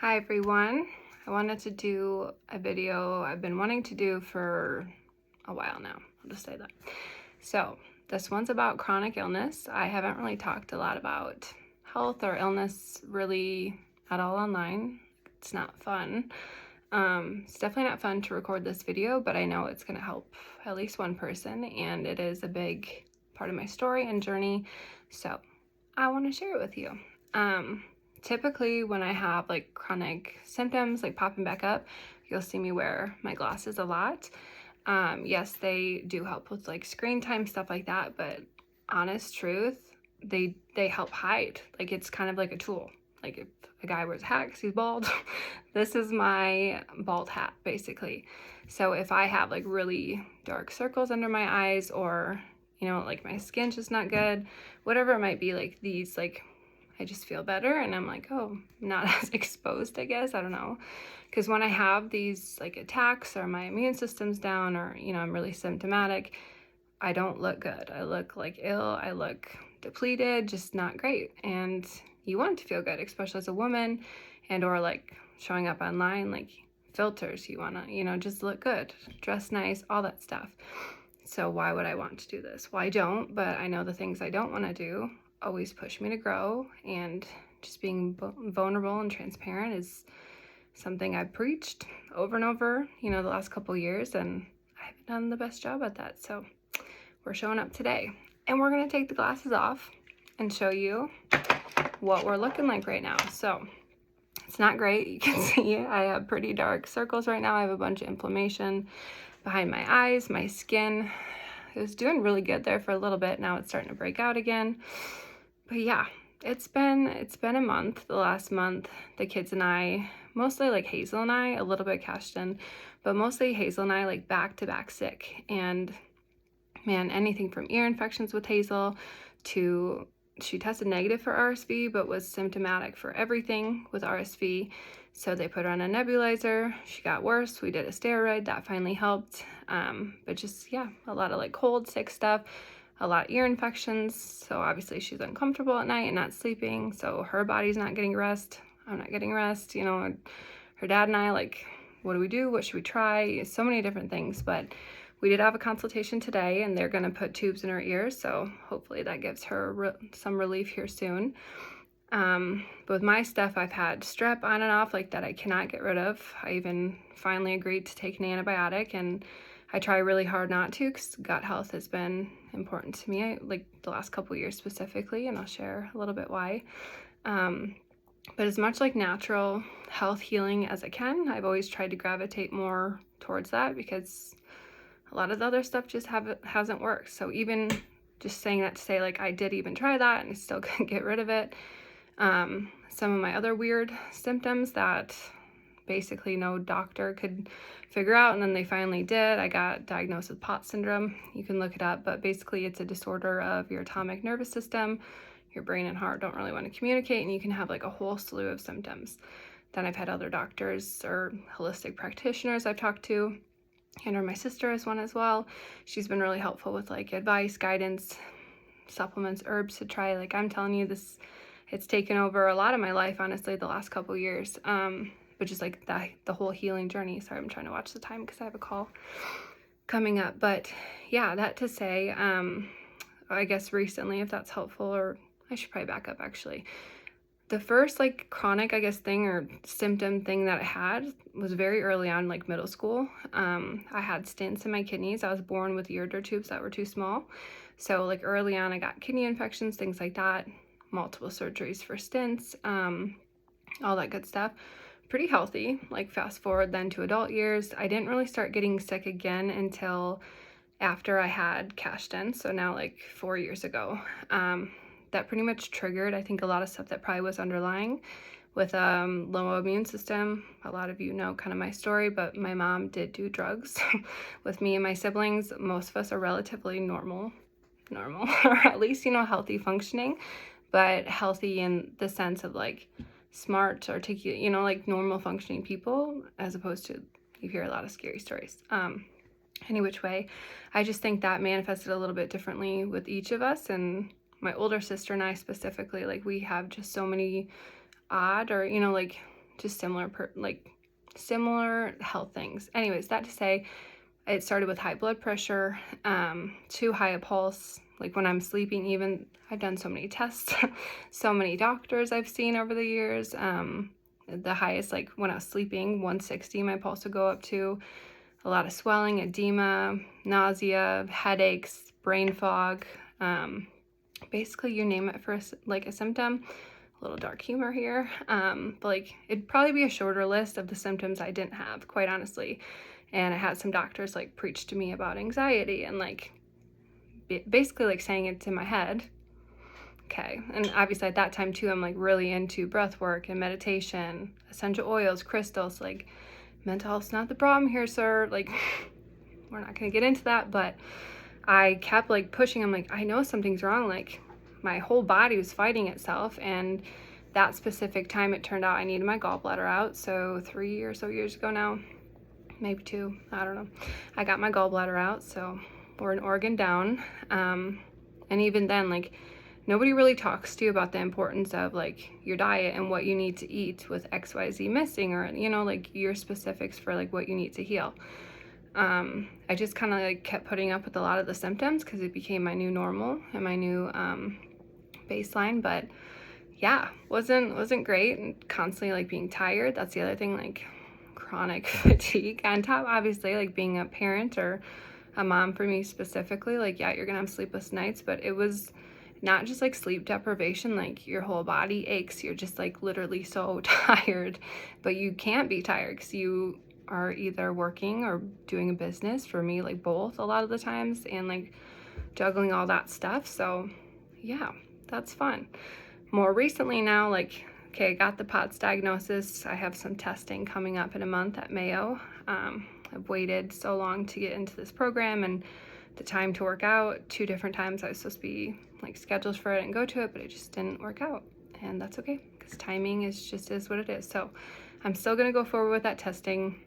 Hi everyone. I wanted to do a video I've been wanting to do for a while now. I'll just say that. So this one's about chronic illness. I haven't really talked a lot about health or illness really at all online. It's not fun. It's definitely not fun to record this video, but I know it's going to help at least one person, and it is a big part of my story and journey. So I want to share it with you. Typically when I have like chronic symptoms like popping back up, you'll see me wear my glasses a lot. Yes, they do help with like screen time, stuff like that, but honest truth, they help hide. Like it's kind of like a tool. Like if a guy wears a hat because he's bald, this is my bald hat basically. So if I have like really dark circles under my eyes, or like my skin's just not good, whatever it might be, like these, like I just feel better and I'm like, oh, not as exposed, I guess. I don't know. Because when I have these like attacks or my immune system's down, or, I'm really symptomatic, I don't look good. I look like ill. I look depleted, just not great. And you want to feel good, especially as a woman, and or like showing up online, like filters. You want to, just look good, dress nice, all that stuff. So why would I want to do this? Well, I don't, but I know the things I don't want to do always push me to grow, and just being vulnerable and transparent is something I've preached over and over, the last couple years, and I haven't done the best job at that. So we're showing up today, and we're going to take the glasses off and show you what we're looking like right now. So it's not great. You can see I have pretty dark circles right now. I have a bunch of inflammation behind my eyes. My skin, it was doing really good there for a little bit. Now it's starting to break out again. But yeah, it's been a month. The last month, the kids and I, mostly like Hazel and I, a little bit Cashton, but mostly Hazel and I, like back to back sick. And man, anything from ear infections with Hazel to she tested negative for RSV, but was symptomatic for everything with RSV. So they put her on a nebulizer. She got worse. We did a steroid. That finally helped. But just, yeah, a lot of like cold, sick stuff, a lot of ear infections. So obviously she's uncomfortable at night and not sleeping. So her body's not getting rest. I'm not getting rest. Her dad and I, like, what do we do? What should we try? So many different things. But we did have a consultation today, and they're going to put tubes in her ears. So hopefully that gives her some relief here soon. But with my stuff, I've had strep on and off like that I cannot get rid of. I even finally agreed to take an antibiotic, and I try really hard not to, because gut health has been important to me, like the last couple years specifically, and I'll share a little bit why. But as much like natural health healing as I can, I've always tried to gravitate more towards that, because a lot of the other stuff just hasn't worked. So even just saying that to say, like, I did even try that and I still couldn't get rid of it. Some of my other weird symptoms that basically no doctor could figure out, and then they finally did. I got diagnosed with POTS syndrome. You can look it up, but basically it's a disorder of your autonomic nervous system. Your brain and heart don't really want to communicate, and you can have like a whole slew of symptoms. Then I've had other doctors or holistic practitioners I've talked to, and or my sister is one as well. She's been really helpful with like advice, guidance, supplements, herbs to try. Like, I'm telling you, it's taken over a lot of my life, honestly, the last couple years. But just like the whole healing journey. Sorry, I'm trying to watch the time because I have a call coming up. But yeah, that to say, I guess recently, if that's helpful, or I should probably back up actually. The first like chronic, I guess, thing or symptom thing that I had was very early on, like middle school. I had stents in my kidneys. I was born with ureter tubes that were too small. So like early on, I got kidney infections, things like that, multiple surgeries for stents, all that good stuff. Pretty healthy. Like fast forward then to adult years, I didn't really start getting sick again until after I had Cashton. So now like 4 years ago. That pretty much triggered, I think, a lot of stuff that probably was underlying with low immune system. A lot of you know kind of my story, but my mom did do drugs with me and my siblings. Most of us are relatively normal, or at least, healthy functioning, but healthy in the sense of like smart, articulate, like normal functioning people, as opposed to, you hear a lot of scary stories. Any which way, I just think that manifested a little bit differently with each of us. And my older sister and I specifically, like, we have just so many odd, or like just similar health things. Anyways, that to say, it started with high blood pressure, too high a pulse, like when I'm sleeping. Even I've done so many tests, so many doctors I've seen over the years. The highest, like when I was sleeping, 160 my pulse would go up to. A lot of swelling, edema, nausea, headaches, brain fog, basically you name it for a symptom. A little dark humor here, but like it'd probably be a shorter list of the symptoms I didn't have, quite honestly. And I had some doctors like preach to me about anxiety and like basically like saying it to my head. Okay, and obviously at that time too, I'm like really into breath work and meditation, essential oils, crystals. Like, mental health's not the problem here, sir. Like, we're not gonna get into that, but I kept like pushing. I'm like, I know something's wrong. Like, my whole body was fighting itself. And that specific time, it turned out I needed my gallbladder out. So 3 or so years ago now, maybe 2, I don't know, I got my gallbladder out. So we're an organ down. And even then, like, nobody really talks to you about the importance of like your diet and what you need to eat with XYZ missing, or, you know, like your specifics for like what you need to heal. I just kind of like kept putting up with a lot of the symptoms because it became my new normal and my new baseline. But yeah, wasn't great, and constantly like being tired. That's the other thing, like chronic fatigue on top, obviously, like being a parent or a mom for me specifically. Like, yeah, you're gonna have sleepless nights, but it was not just like sleep deprivation, like your whole body aches. You're just like literally so tired, but you can't be tired because you are either working or doing a business. For me, like both a lot of the times, and like juggling all that stuff. So yeah, that's fun. More recently now, like, okay, I got the POTS diagnosis. I have some testing coming up in a month at Mayo. I've waited so long to get into this program, and the time to work out. 2 different times I was supposed to be like scheduled for it and go to it, but it just didn't work out, and that's okay because timing is what it is. So I'm still gonna go forward with that testing.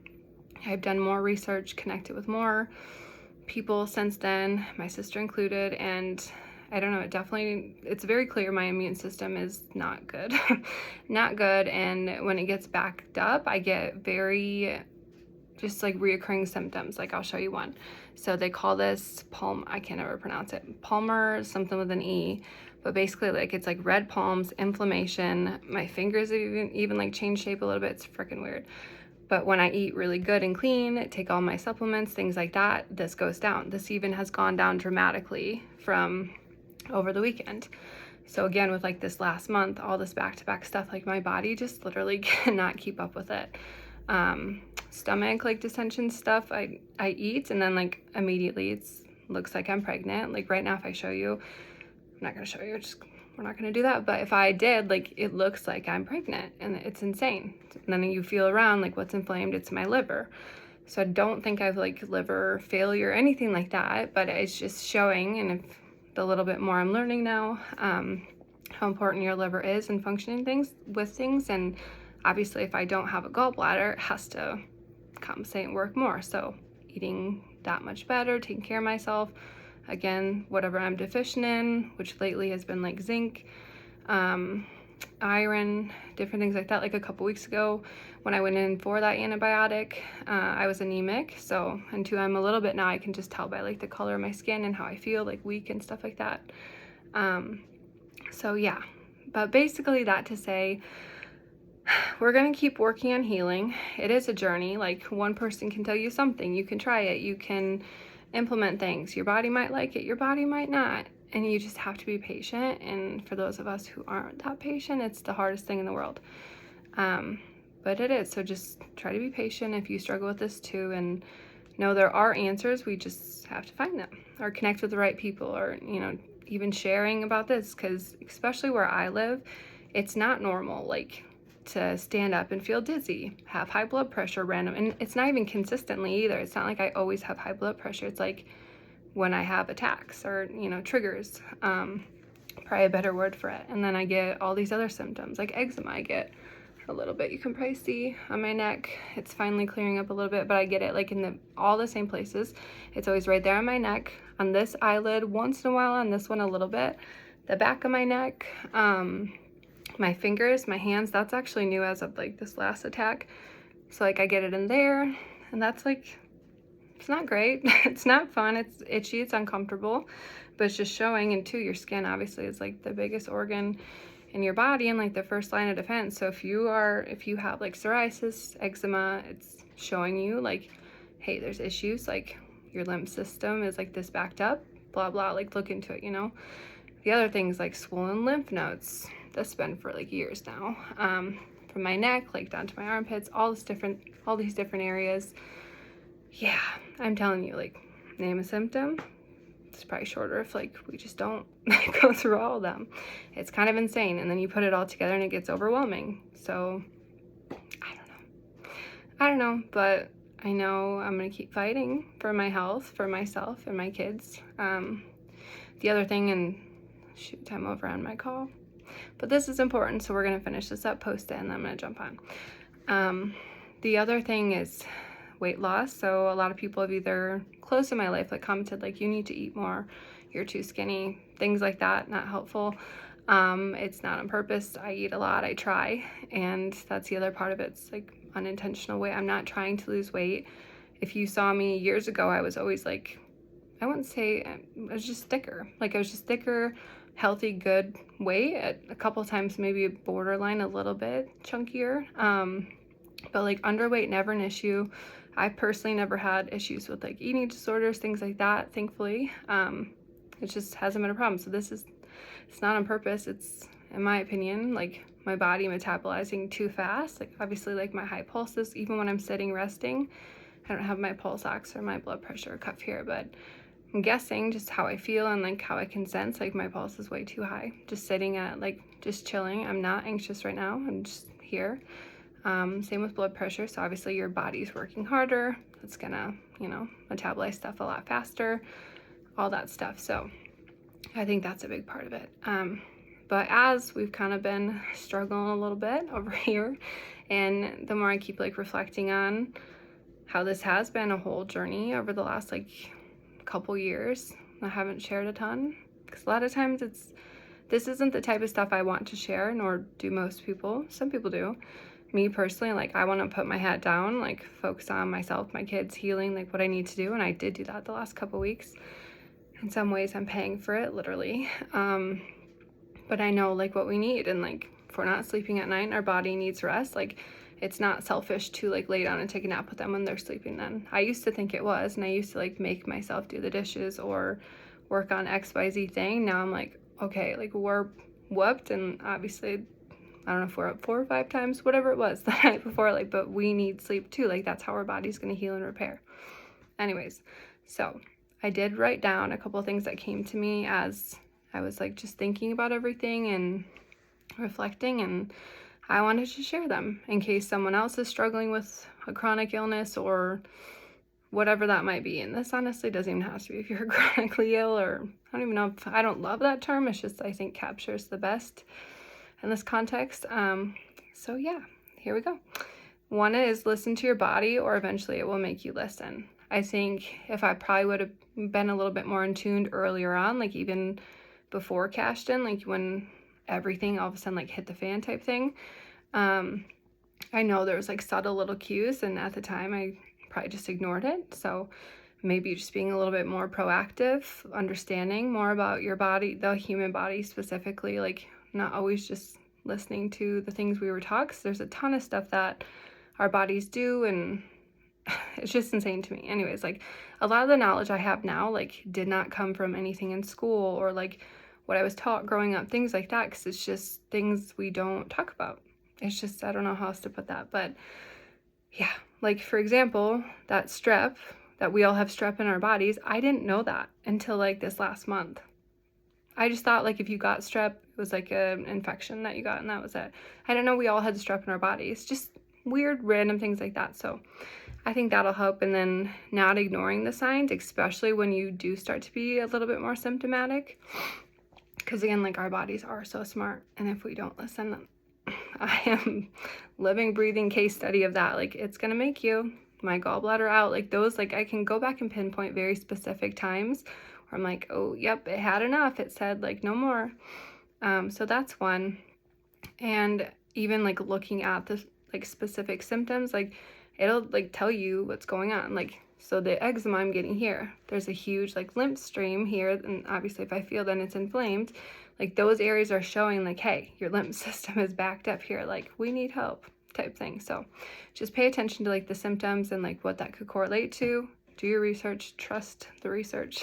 I've done more research, connected with more people since then, my sister included, and I don't know, it's very clear my immune system is not good. Not good. And when it gets backed up, I get very just like reoccurring symptoms. Like, I'll show you one. So they call this I can't ever pronounce it. Palmer, something with an E. But basically, like, it's like red palms, inflammation. My fingers even like change shape a little bit. It's freaking weird. But when I eat really good and clean, take all my supplements, things like that, this goes down. This even has gone down dramatically from over the weekend. So again, with like this last month, all this back-to-back stuff, like my body just literally cannot keep up with it. Stomach like distension stuff, I eat, and then like immediately it looks like I'm pregnant. Like right now, if I show you, I'm not gonna show you, we're not gonna do that, but if I did, like, it looks like I'm pregnant, and it's insane. And then you feel around, like, what's inflamed? It's my liver. So I don't think I've like liver failure or anything like that, but it's just showing. And if the little bit more I'm learning now, how important your liver is in functioning with things. And obviously if I don't have a gallbladder, it has to compensate and work more. So eating that much better, taking care of myself, again, whatever I'm deficient in, which lately has been like zinc, iron, different things like that. Like a couple weeks ago when I went in for that antibiotic, I was anemic. So, and 2, I'm a little bit now, I can just tell by like the color of my skin and how I feel, like weak and stuff like that. So yeah, but basically that to say, we're going to keep working on healing. It is a journey. Like, one person can tell you something, you can try it, you can implement things. Your body might like it, your body might not. And you just have to be patient. And for those of us who aren't that patient, it's the hardest thing in the world. But it is. So just try to be patient if you struggle with this too, and know there are answers. We just have to find them, or connect with the right people, or, you know, even sharing about this, because especially where I live, it's not normal, like, to stand up and feel dizzy, have high blood pressure random, and it's not even consistently either. It's not like I always have high blood pressure. It's like when I have attacks or, you know, triggers, probably a better word for it. And then I get all these other symptoms, like eczema. I get a little bit, you can probably see on my neck, it's finally clearing up a little bit, but I get it like in all the same places. It's always right there on my neck, on this eyelid, once in a while on this one a little bit, the back of my neck, My fingers, my hands, that's actually new as of like this last attack. So like I get it in there, and that's like, it's not great. It's not fun. It's itchy, it's uncomfortable, but it's just showing. And two, your skin obviously is like the biggest organ in your body and like the first line of defense. So if you have like psoriasis, eczema, it's showing you like, hey, there's issues, like your lymph system is like this backed up, blah blah, like look into it, you know. The other things like swollen lymph nodes, that's been for like years now, from my neck like down to my armpits, all these different areas. Yeah, I'm telling you, like, name a symptom. It's probably shorter if like we just don't go through all of them. It's kind of insane, and then you put it all together and it gets overwhelming. So I don't know, but I know I'm gonna keep fighting for my health, for myself and my kids. The other thing, and shoot, I'm over on my call, but this is important, so we're gonna finish this up, post it, and then I'm gonna jump on. The other thing is weight loss. So a lot of people have either close in my life like commented like, you need to eat more, you're too skinny, things like that. Not helpful. It's not on purpose. I eat a lot, I try, and that's the other part of it. It's like unintentional weight. I'm not trying to lose weight. If you saw me years ago, I was always like, I wouldn't say, I was just thicker. Like I was just thicker, healthy, good weight. At a couple times maybe borderline a little bit chunkier, but like underweight, never an issue. I personally never had issues with like eating disorders, things like that, thankfully. It just hasn't been a problem. So it's not on purpose. It's, in my opinion, like my body metabolizing too fast. Like obviously like my high pulses, even when I'm sitting resting, I don't have my pulse ox or my blood pressure cuff here, but I'm guessing just how I feel and like how I can sense like my pulse is way too high. Just sitting at like, just chilling. I'm not anxious right now. I'm just here. Same with blood pressure. So obviously your body's working harder. It's gonna, you know, metabolize stuff a lot faster, all that stuff. So I think that's a big part of it. But as we've kind of been struggling a little bit over here, and the more I keep like reflecting on how this has been a whole journey over the last like couple years, I haven't shared a ton because a lot of times this isn't the type of stuff I want to share, nor do most people. Some people do. Me personally, like I want to put my hat down, like focus on myself, my kids, healing, like what I need to do. And I did do that the last couple weeks. In some ways I'm paying for it, literally. But I know like what we need, and like if we're not sleeping at night, our body needs rest. Like it's not selfish to like lay down and take a nap with them when they're sleeping then. I used to think it was, and I used to like make myself do the dishes or work on XYZ thing. Now I'm like, okay, like we're whooped, and obviously I don't know if we're up 4 or 5 times, whatever it was the night before, like, but we need sleep too. Like that's how our body's going to heal and repair. Anyways, so I did write down a couple of things that came to me as I was like just thinking about everything and reflecting, and I wanted to share them in case someone else is struggling with a chronic illness or whatever that might be. And this honestly doesn't even have to be if you're chronically ill, or I don't even know if, I don't love that term. It's just, I think captures the best in this context. So yeah, here we go. One is listen to your body, or eventually it will make you listen. I think if I probably would have been a little bit more in tuned earlier on, like even before cashed in, like when everything all of a sudden like hit the fan type thing, I know there was like subtle little cues, and at the time I probably just ignored it. So maybe just being a little bit more proactive, understanding more about your body, the human body specifically, like not always just listening to the things we were taught, 'cause there's a ton of stuff that our bodies do, and it's just insane to me. Anyways, like a lot of the knowledge I have now like did not come from anything in school or like what I was taught growing up, things like that, because it's just things we don't talk about. It's just, I don't know how else to put that, but yeah, like for example, that strep, that we all have strep in our bodies, I didn't know that until like this last month. I just thought like if you got strep, it was like an infection that you got and that was it. I didn't know we all had strep in our bodies. Just weird random things like that. So I think that'll help. And then not ignoring the signs, especially when you do start to be a little bit more symptomatic. Because again, like our bodies are so smart, and if we don't listen, I am living, breathing case study of that. Like it's gonna make you, my gallbladder out, like those, like I can go back and pinpoint very specific times where I'm like, oh, yep, it had enough. It said like no more. So that's one. And even like looking at the like specific symptoms, like it'll like tell you what's going on. Like, so the eczema I'm getting here, there's a huge like lymph stream here, and obviously if I feel then it's inflamed, like those areas are showing like, hey, your lymph system is backed up here, like we need help type thing. So just pay attention to like the symptoms and like what that could correlate to. Do your research, trust the research,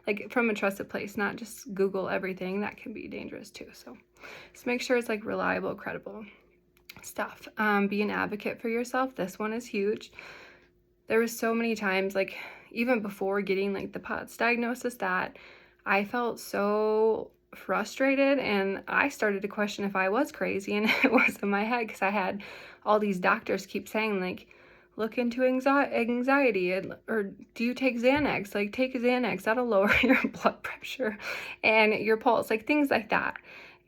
like from a trusted place, not just Google everything. That can be dangerous too. So just make sure it's like reliable, credible stuff. Be an advocate for yourself. This one is huge. There was so many times, like even before getting like the POTS diagnosis, that I felt so frustrated, and I started to question if I was crazy and it was in my head, because I had all these doctors keep saying like, look into anxiety, or do you take Xanax? Like take a Xanax, that'll lower your blood pressure and your pulse, like things like that.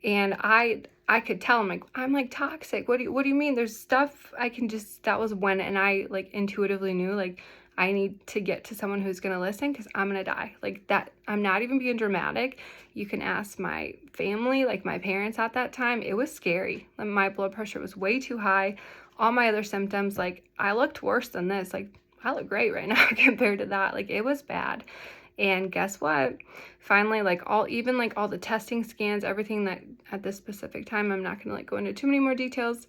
And I could tell I'm like toxic. What do you mean? There's stuff I can just, that was when, and I like intuitively knew like I need to get to someone who's gonna listen, because I'm gonna die. Like that, I'm not even being dramatic. You can ask my family, like my parents at that time. It was scary. My blood pressure was way too high. All my other symptoms, like I looked worse than this. Like I look great right now compared to that. Like it was bad. And guess what? Finally, like all the testing scans, everything that at this specific time, I'm not gonna like go into too many more details.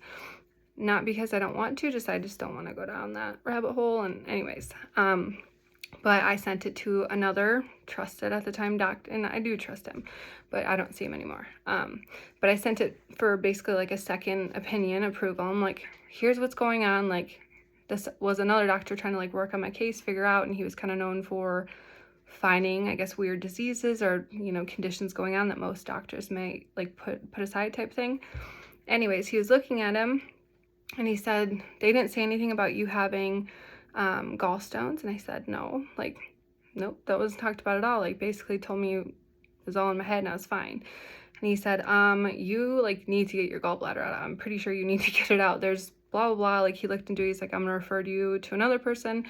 Not because I don't want to, I just don't want to go down that rabbit hole. And anyways, but I sent it to another trusted at the time doctor, and I do trust him, but I don't see him anymore. But I sent it for basically like a second opinion approval. I'm like, here's what's going on. Like this was another doctor trying to like work on my case, figure out, and he was kind of known for finding, I guess, weird diseases or, you know, conditions going on that most doctors may like put aside type thing. Anyways, he was looking at him and he said, they didn't say anything about you having gallstones. And I said, no, like, nope, that wasn't talked about at all. Like basically told me it was all in my head and I was fine. And he said, you like need to get your gallbladder out. I'm pretty sure you need to get it out. There's blah, blah, blah. Like he looked into it. He's like, I'm gonna refer you to another person.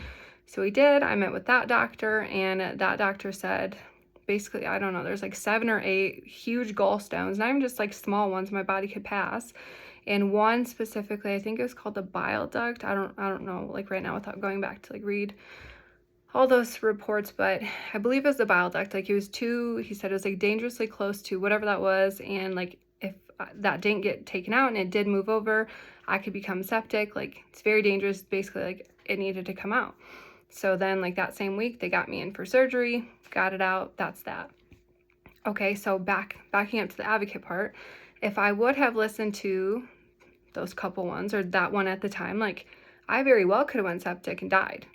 So he did. I met with that doctor, and that doctor said, basically, I don't know, there's like 7 or 8 huge gallstones, not even just like small ones my body could pass. And one specifically, I think it was called the bile duct. I don't know, like right now without going back to like read all those reports, but I believe it was the bile duct. Like he said it was like dangerously close to whatever that was. And like if that didn't get taken out and it did move over, I could become septic. Like it's very dangerous. Basically, like it needed to come out. So then like that same week, they got me in for surgery, got it out. That's that. Okay, so backing up to the advocate part, if I would have listened to those couple ones or that one at the time, like I very well could have went septic and died.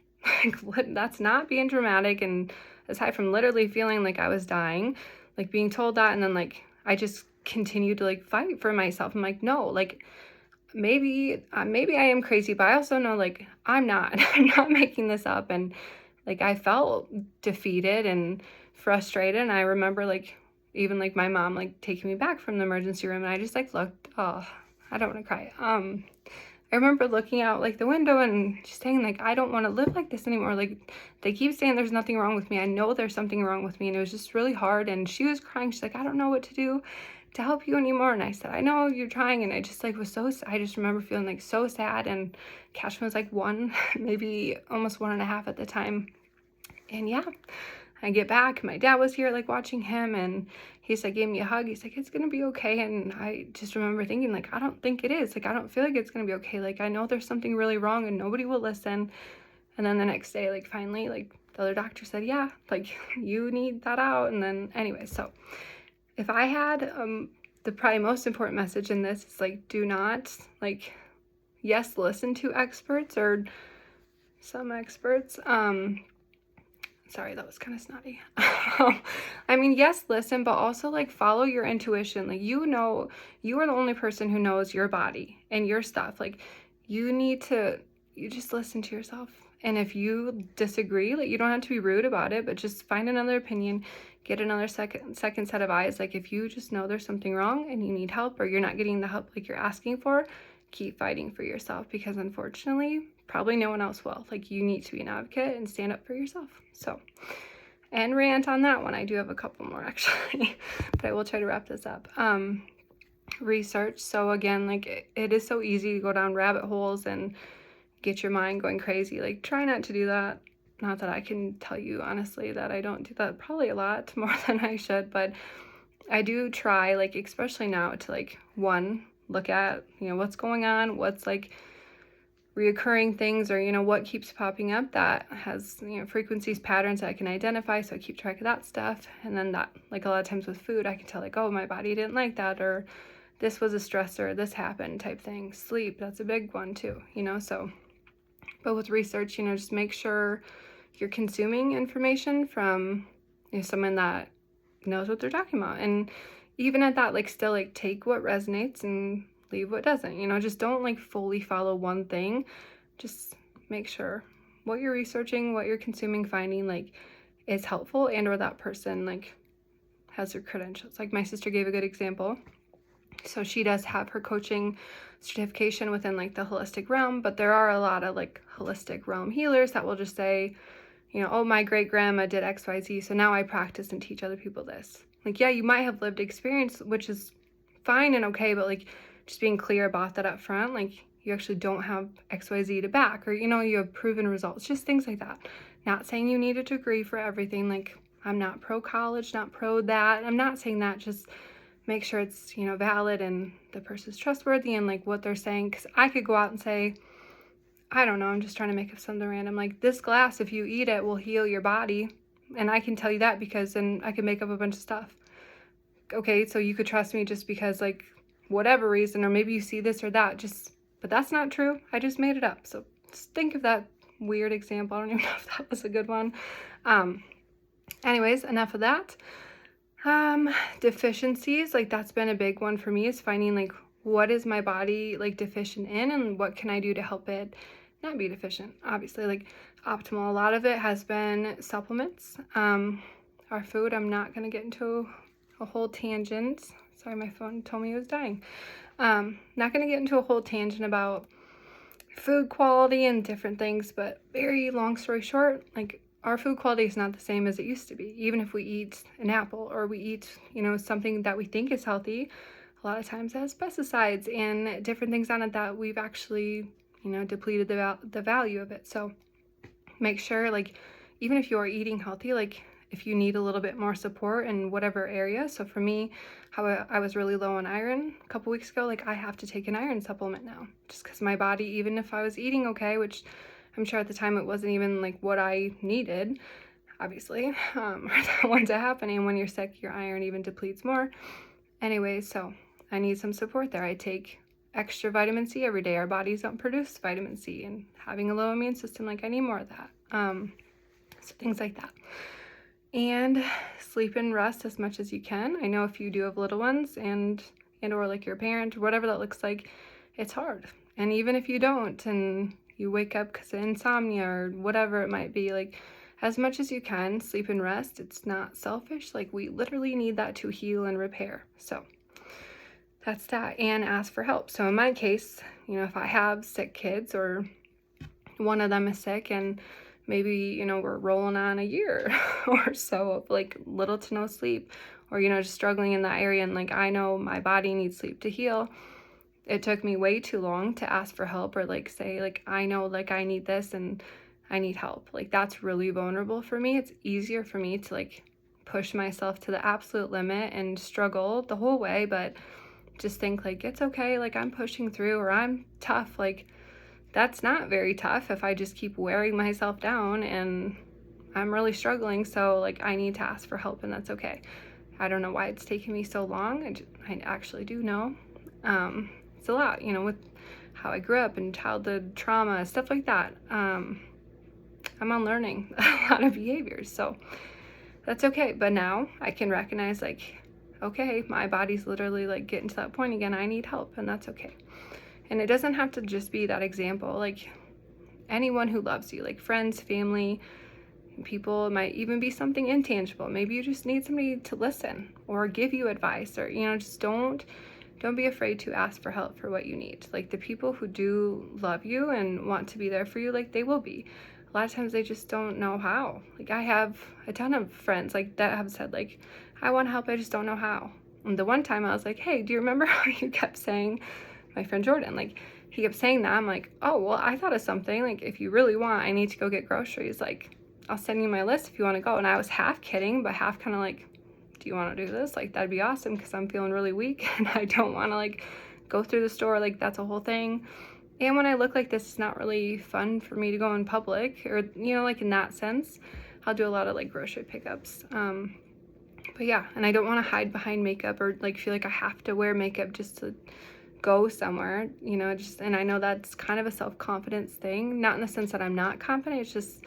Like that's not being dramatic. And aside from literally feeling like I was dying, like being told that, and then like I just continued to like fight for myself. I'm like, no, like maybe I am crazy, but I also know like I'm not making this up. And like I felt defeated and frustrated. And I remember like even like my mom like taking me back from the emergency room, and I just like looked, oh, I don't want to cry. I remember looking out like the window and just saying like, I don't want to live like this anymore. Like they keep saying there's nothing wrong with me. I know there's something wrong with me. And it was just really hard. And she was crying. She's like, I don't know what to do to help you anymore. And I said, I know you're trying. And I just like was I just remember feeling like so sad. And Cashman was like 1, maybe almost 1.5 at the time. And yeah, I get back, my dad was here like watching him, and he's like gave me a hug. He's like, it's gonna be okay. And I just remember thinking like, I don't think it is. Like I don't feel like it's gonna be okay. Like I know there's something really wrong and nobody will listen. And then the next day, like finally, like the other doctor said, yeah, like you need that out. And then anyway, so if I had the probably most important message in this is like, do not like, yes, listen to experts or some experts. Sorry, that was kind of snotty. I mean, yes, listen, but also like follow your intuition. Like, you know, you are the only person who knows your body and your stuff. Like you just listen to yourself. And if you disagree, like you don't have to be rude about it, but just find another opinion, get another second set of eyes. Like if you just know there's something wrong and you need help, or you're not getting the help like you're asking for, keep fighting for yourself, because unfortunately, probably no one else will. Like you need to be an advocate and stand up for yourself. So, and rant on that one. I do have a couple more actually, but I will try to wrap this up. research. So again, like it is so easy to go down rabbit holes and get your mind going crazy. Like, try not to do that. Not that I can tell you honestly that I don't do that probably a lot more than I should, but I do try, like, especially now, to like, one, look at, what's going on, what's like reoccurring things, or what keeps popping up that has frequencies, patterns that I can identify, so I keep track of that stuff. And then that, like, a lot of times with food, I can tell, like, oh, my body didn't like that, or this was a stressor, this happened type thing. Sleep, that's a big one too, so. But with research, just make sure you're consuming information from someone that knows what they're talking about. And even at that, like, still, like, take what resonates and leave what doesn't. Just don't like fully follow one thing. Just make sure what you're researching, what you're consuming, finding, like, is helpful, and or that person like has their credentials. Like, my sister gave a good example. So she does have her coaching certification within like the holistic realm, but there are a lot of like holistic realm healers that will just say, oh, my great grandma did XYZ, so now I practice and teach other people this. Like, yeah, you might have lived experience, which is fine and okay, but like, just being clear about that up front, like, you actually don't have XYZ to back, or you have proven results, just things like that. Not saying you need a degree for everything. Like, I'm not pro college, not pro that. I'm not saying that. Just make sure it's valid and the person's trustworthy and like what they're saying. Because I could go out and say, I don't know, I'm just trying to make up something random, like, this glass, if you eat it, will heal your body, and I can tell you that because then I can make up a bunch of stuff. Okay, so you could trust me just because, like, whatever reason, or maybe you see this or that, but that's not true. I just made it up. So just think of that weird example. I don't even know if that was a good one. Anyways, enough of that. Deficiencies, like, that's been a big one for me, is finding like, what is my body like deficient in, and what can I do to help it not be deficient. Obviously, like, optimal, a lot of it has been supplements. Our food, I'm not going to get into a whole tangent. Sorry, my phone told me it was dying. Not going to get into a whole tangent about food quality and different things, but very long story short, like, our food quality is not the same as it used to be. Even if we eat an apple, or we eat, something that we think is healthy, a lot of times it has pesticides and different things on it that we've actually, depleted the value of it. So make sure, like, even if you are eating healthy, like, if you need a little bit more support in whatever area. So for me, how I was really low on iron a couple weeks ago, like, I have to take an iron supplement now, just because my body, even if I was eating okay, which I'm sure at the time it wasn't even like what I needed, obviously, or that winds up happening. When you're sick, your iron even depletes more. Anyway, so I need some support there. I take extra vitamin C every day. Our bodies don't produce vitamin C, and having a low immune system, like, I need more of that. So things like that. And sleep and rest as much as you can. I know if you do have little ones and or like your parent, or whatever that looks like, it's hard. And even if you don't, and you wake up because of insomnia or whatever it might be, like, as much as you can, sleep and rest. It's not selfish. Like, we literally need that to heal and repair. So that's that. And ask for help. So in my case, if I have sick kids, or one of them is sick, and maybe, we're rolling on a year or so of like little to no sleep, or, just struggling in that area, and like, I know my body needs sleep to heal. It took me way too long to ask for help, or like say, like, I know, like, I need this and I need help. Like, that's really vulnerable for me. It's easier for me to like push myself to the absolute limit and struggle the whole way, but just think like, it's okay, like, I'm pushing through, or I'm tough. Like, that's not very tough if I just keep wearing myself down and I'm really struggling. So like, I need to ask for help, and that's okay. I don't know why it's taken me so long. I actually do know. It's a lot, with how I grew up and childhood trauma, stuff like that. I'm unlearning a lot of behaviors, so that's okay. But now I can recognize, like, okay, my body's literally like getting to that point again. I need help, and that's okay. And it doesn't have to just be that example. Like, anyone who loves you, like friends, family, people, it might even be something intangible. Maybe you just need somebody to listen or give you advice, or, just don't be afraid to ask for help for what you need. Like, the people who do love you and want to be there for you, like, they will be. A lot of times they just don't know how. Like, I have a ton of friends like that have said, like, I want help, I just don't know how. And the one time I was like, hey, do you remember how you kept saying, my friend Jordan, like, he kept saying that. I'm like, oh, well, I thought of something. Like, if you really want, I need to go get groceries. Like, I'll send you my list if you want to go. And I was half kidding, but half kind of like, do you want to do this? Like, that'd be awesome because I'm feeling really weak and I don't want to like go through the store. Like, that's a whole thing. And when I look like this, it's not really fun for me to go in public, or, you know, like in that sense. I'll do a lot of like grocery pickups. But yeah, and I don't want to hide behind makeup or like feel like I have to wear makeup just to go somewhere, you know, just, and I know that's kind of a self-confidence thing, not in the sense that I'm not confident, it's just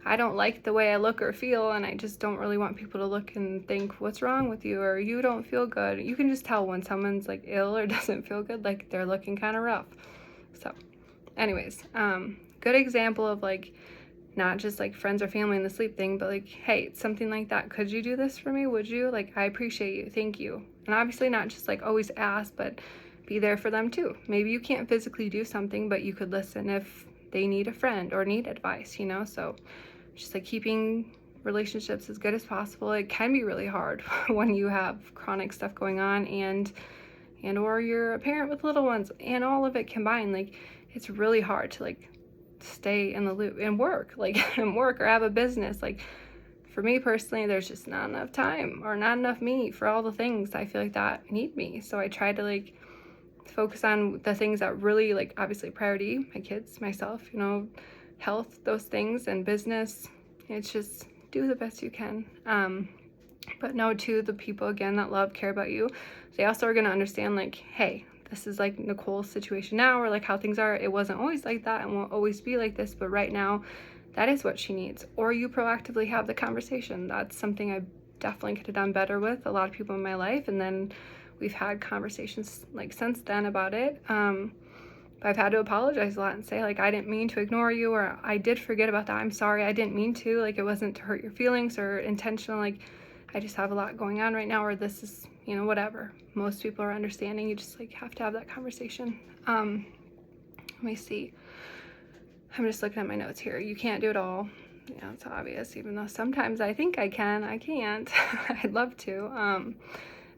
I don't like the way I look or feel, and I just don't really want people to look and think, what's wrong with you, or you don't feel good. You can just tell when someone's like ill or doesn't feel good, like they're looking kind of rough. So anyways, good example of like not just like friends or family in the sleep thing, but like, hey, something like that, could you do this for me? Would you? Like, I appreciate you, thank you. And obviously not just like always ask, but be there for them too. Maybe you can't physically do something, but you could listen if they need a friend or need advice, you know? So just like keeping relationships as good as possible. It can be really hard when you have chronic stuff going on and or you're a parent with little ones and all of it combined. Like, it's really hard to like stay in the loop and work, like and work or have a business. Like, for me personally, there's just not enough time or not enough me for all the things I feel like that need me. So I try to like focus on the things that really, like, obviously priority, my kids, myself, you know, health, those things, and business. It's just do the best you can. But know too, the people again that love, care about you, they also are going to understand like, hey, this is like Nicole's situation now, or like how things are. It wasn't always like that and won't always be like this, but right now that is what she needs. Or you proactively have the conversation. That's something I definitely could have done better with a lot of people in my life, and then we've had conversations like since then about it. But I've had to apologize a lot and say like, I didn't mean to ignore you, or I did forget about that, I'm sorry, I didn't mean to, like it wasn't to hurt your feelings or intentional, like I just have a lot going on right now, or this is, you know, whatever. Most people are understanding. You just like have to have that conversation. Let me see, I'm just looking at my notes here. You can't do it all. Yeah, it's obvious, even though sometimes I think I can, I can't. I'd love to.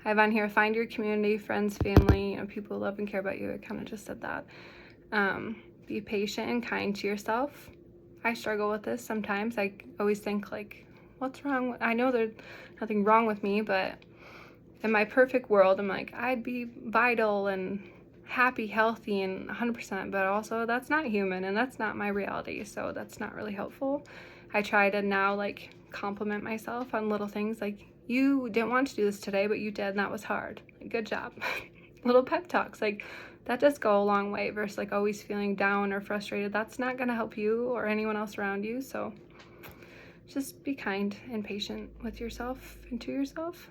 I have on here, find your community, friends, family, you know, people who love and care about you. I kind of just said that. Be patient and kind to yourself. I struggle with this sometimes. I always think like, what's wrong? I know there's nothing wrong with me, but in my perfect world, I'm like, I'd be vital and happy, healthy, and 100%, but also that's not human and that's not my reality. So that's not really helpful. I try to now like compliment myself on little things like, you didn't want to do this today, but you did, and that was hard. Like, good job. Little pep talks, like that does go a long way versus like always feeling down or frustrated. That's not gonna help you or anyone else around you. So just be kind and patient with yourself and to yourself.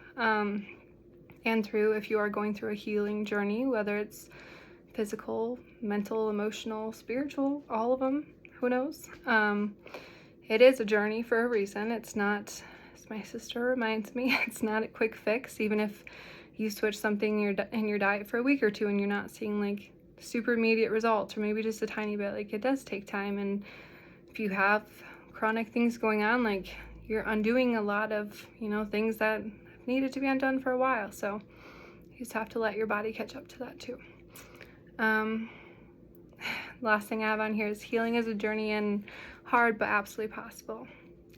And through, if you are going through a healing journey, whether it's physical, mental, emotional, spiritual, all of them, who knows? It is a journey for a reason. It's not, as my sister reminds me, it's not a quick fix. Even if you switch something in your diet for a week or two and you're not seeing like super immediate results, or maybe just a tiny bit, like it does take time. And if you have chronic things going on, like you're undoing a lot of, you know, things that needed to be undone for a while. So you just have to let your body catch up to that too. Last thing I have on here is healing is a journey and hard but absolutely possible.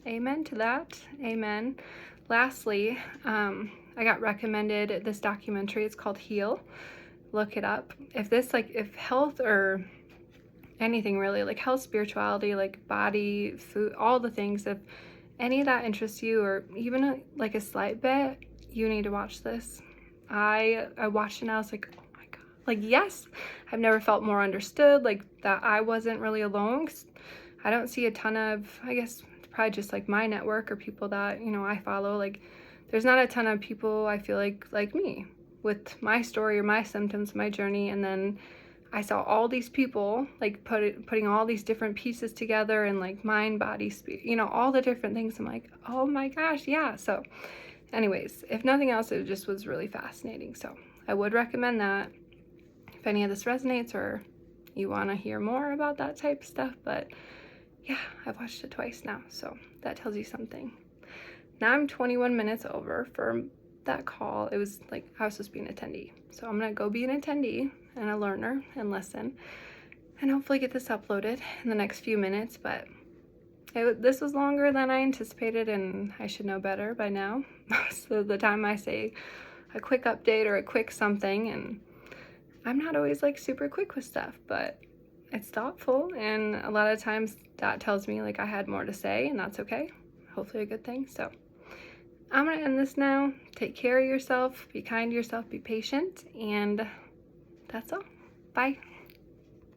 Amen to that. Amen. Lastly, I got recommended this documentary. It's called Heal. Look it up. If health or anything really, like health, spirituality, like body, food, all the things, if any of that interests you, or even like a slight bit, you need to watch this. I watched it and I was like, oh my God, like, yes, I've never felt more understood, like that I wasn't really alone. 'Cause I don't see a ton of, I guess it's probably just like my network or people that, you know, I follow, like there's not a ton of people I feel like me with my story or my symptoms, my journey. And then I saw all these people like putting all these different pieces together, and like mind, body, spirit, you know, all the different things. I'm like, oh my gosh, yeah. So anyways, if nothing else, it just was really fascinating. So I would recommend that if any of this resonates or you want to hear more about that type of stuff. But yeah, I've watched it twice now, so that tells you something. Now I'm 21 minutes over for that call. It was like I was supposed to be an attendee. So I'm gonna go be an attendee and a learner and listen and hopefully get this uploaded in the next few minutes. But this was longer than I anticipated, and I should know better by now. Most of the time I say a quick update or a quick something, and I'm not always like super quick with stuff, but it's thoughtful, and a lot of times that tells me like I had more to say, and that's okay. Hopefully a good thing. So I'm gonna end this now. Take care of yourself, be kind to yourself, be patient, and that's all. Bye.